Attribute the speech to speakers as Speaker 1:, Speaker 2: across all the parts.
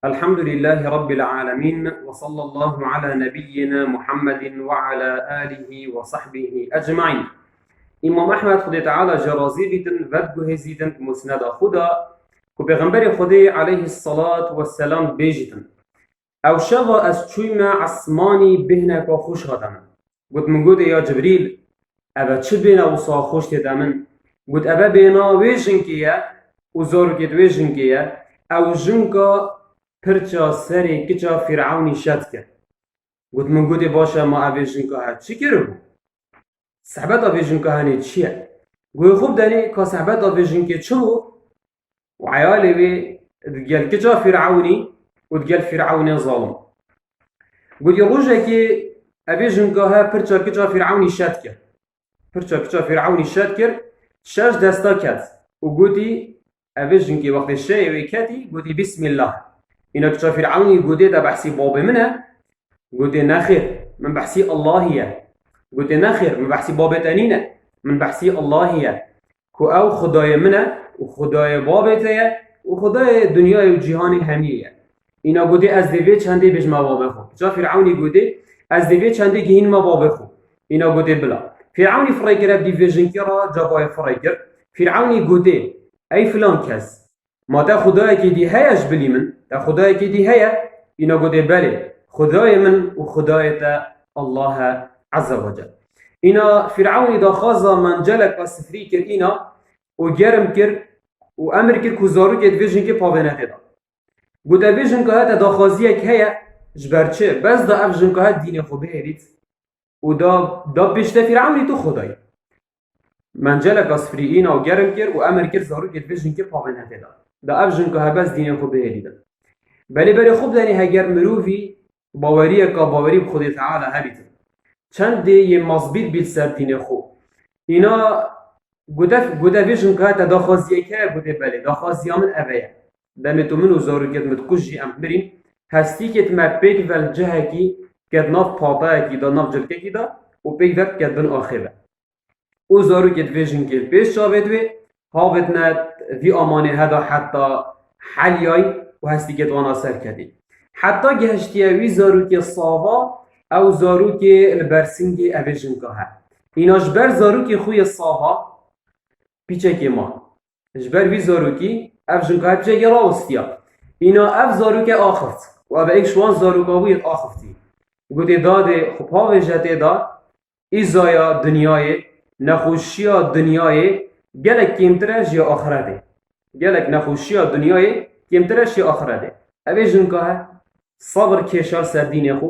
Speaker 1: الحمد لله رب العالمين وصلى الله على نبينا محمد وعلى آله وصحبه أجمعين. امام احمد خدا تعالى جرازي بيتن ودگوه زيدن مسند خدا که پیغمبر خدا عليه الصلاة والسلام بيجتن او شوا از چويما عصماني بهنا که خوش هدمن قد من قد يا جبريل ابا چه بينا وصا خوش تدمن قد ابا بينا ويجن كيا وزارو كد ويجن كيا او جنكا پرچا سری کچا فرعونی شد کرد. گفت من گوده باشه ما اویژن که ها چی کرو؟ صحبت اویژن که هنی چیه؟ گوی خوب دانی که صحبت اویژن که چو و عیالی وی دگل کچا فرعونی و دگل فرعونی ظالم. گوی روزه که اویژن که ها پرچا کچا فرعونی شد کرد. پرچا کچا فرعونی شد کرد شش دستا کرد. و گویی اویژن که وقت شی وی کردی گویی بسم الله. اینا که فرعونی گوده ده بحثی باب منه گوده نخیر من بحثی اللهیه گوده نخیر من بحثی باب تنینه من بحثی اللهیه که او خدای منه و خدای بابته و خدای دنیای و جهان همیه. اینا گوده از دوی چنده بیش ما باب خو جا فرعونی گوده از دوی چنده گهین ما باب خو اینا گوده بلا فرعونی فرایگر اب دیویژن کرا جابای فرایگر فرعونی گوده ای فلان کس ما تا خدای که دی هیش بلی من تا خدای که دی هیا اینا گوده بله خدای من و خدای تا الله عز وجل. اینا فرعونی دا خازا من جلک و سفری کر اینا و گرم کر و امر کر کزارو که دویژن که پاونته دا گوده ویژن که هتا دا خازیه که هیا جبرچه بس دا افژن که هت دین خوبه هرید و دا بیشتر فرعونی تو خدای من جلک و سفری اینا و گرم کر و امر کر زارو که دویژن که پاونته دا دا افژن که هبز دین خوب بهریدن. بلی خوب دانی هگر مروفی باوریه که باوری بخود تعالی هبیتن چند یه مصبیت بیت سر دین خوب اینا گوده ویژن که تا داخازیه که گوده بلی داخازیه من اوه دمتو من و زارو کد متکوشی ام برین هستی که تما پیک ول جهه کی کد ناف پاپا کی دا ناف جلکه کی دا و پیک وقت کد بن آخره و زارو کد ویژن که پیش شاوید وی هاوید ند وی آمانه هدا حتی حلیای و هستی که دوانا سر کردی حتی گهشتیه وی زارو که صاوا او زارو که البرسنگی اویژن که ها اینا جبر زارو که خوی صاوا پیچه که ما جبر وی زارو که اویژن که ها پیچه که راوستیا اینا اف زارو که آخفت و او ایک شوان زارو که وید آخفتی گوده داده خب ها ویجته دا ایزایا دنیای نخوشیا دنیای گلک کمترش یا آخرته گلک نخوشیا دنیای کمترش یا آخرته اویژن که صبر کشار سر دین خو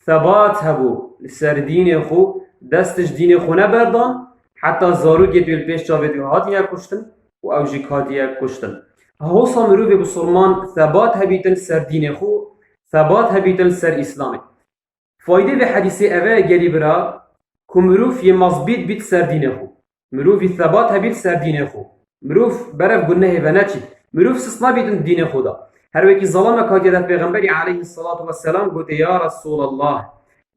Speaker 1: ثبات هبو سر دین خو دستش دین خو نبردان حتی زارو که دویل پیش چاوید و هاتیه کشتن و اوجی هاتیه کشتن هوسا مروی بسرمان ثبات هبیتن سر دین خو ثبات هبیتن سر اسلامی فایده به حدیث اوه گلی برا که مروف یه مضبیط بیت سر دین خو مروفی ثبات هبیت سر دین خو مروف برف گناه و نچید مروف سسنا بیتن دین خدا هر وکی ظلام که در پیغمبری علیه الصلاة والسلام گوته یا رسول الله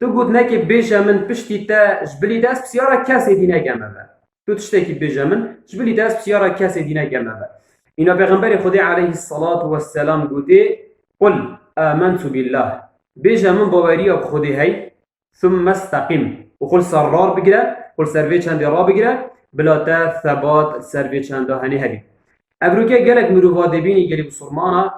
Speaker 1: تو گوت نکه بیجا من پشتی تا جبلی دست بسیارا کسی دینه گمه با تو تشتی که بیجا من جبلی دست بسیارا کسی دینه گمه با اینا پیغمبری خدا علیه الصلاة والسلام گوته قل آمنت بالله بیجا من باوری اب خودی هی ثم استقیم و خل سرار بگیره خل سروی چندی را بگیره بلا تا ثبات سروی چنده هنی هبی ابروکه گلک مروفا دبینی گلی بسرمانا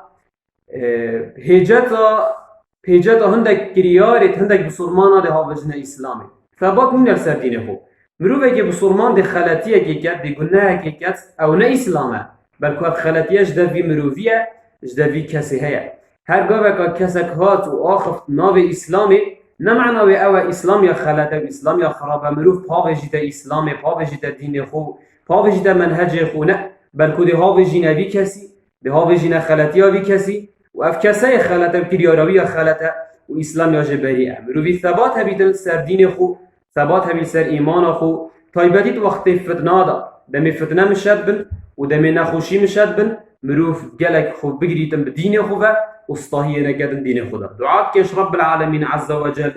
Speaker 1: هجتا هندک کریارت هندک بسرمانا ده هاوجن اسلامی ثبات نیر سر دین خو مروفه که بسرمان ده خلطیه که کد ده گناه که کد او نه اسلامه بلکه خلطیه جدوی مروفیه جدوی کسی هیه هرگاه که کسک هات و آخفت ناو اسلامی نمعنى او اسلام یا خلطه و اسلام یا خرابه مروف پاوجی ده اسلام پاوجی ده دین خو پاوجی ده منهج خو نه بلکه ده هاوجی نوی کسی ده هاوجی نه خلطی هاوی کسی و اف کسی خلطه و کریاراوی یا خلطه و اسلام یا جبریه مروفی ثبات هبیدن سر دین خو ثبات هبید سر ایمان خو تایبتیت وقت فتنه دا دمی فتنه مشد بن و دمی نخوشی مشد بن مروف گلک خو بگریتن بدین خو و استاهی نکردن دین خدا دعات کش رب العالمین عز وجل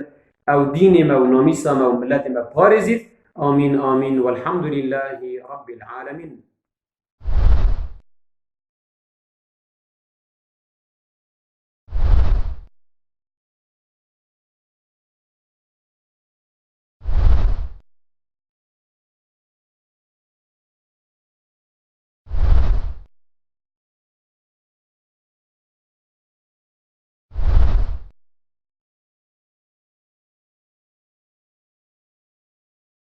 Speaker 1: او دین ما و نامیسا ما و ملت ما پارزید آمین آمین والحمد لله رب العالمین.